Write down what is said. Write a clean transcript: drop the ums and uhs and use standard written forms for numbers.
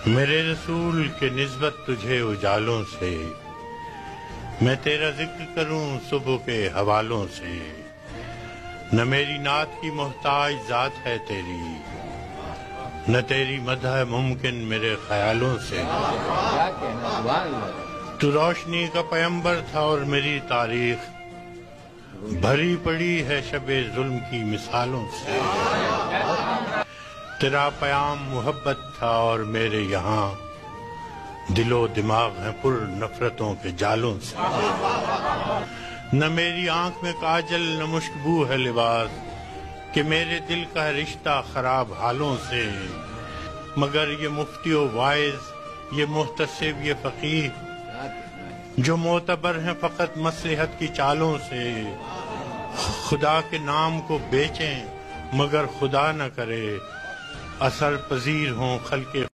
میرے رسول کے نسبت تجھے اجالوں سے، میں تیرا ذکر کروں صبح کے حوالوں سے۔ نہ میری نعت کی محتاج ذات ہے تیری، نہ تیری مدح ممکن میرے خیالوں سے۔ تو روشنی کا پیمبر تھا اور میری تاریخ بھری پڑی ہے شب ظلم کی مثالوں سے۔ تیرا پیام محبت تھا اور میرے یہاں دل و دماغ ہیں پر نفرتوں کے جالوں سے۔ نہ میری آنکھ میں کاجل نہ مشکبو ہے لباس، کہ میرے دل کا رشتہ خراب حالوں سے۔ مگر یہ مفتی و واعظ، یہ محتسب، یہ فقیہ، جو معتبر ہیں فقط مصلحت کی چالوں سے۔ خدا کے نام کو بیچیں مگر خدا نہ کرے، اثر پذیر ہوں خلق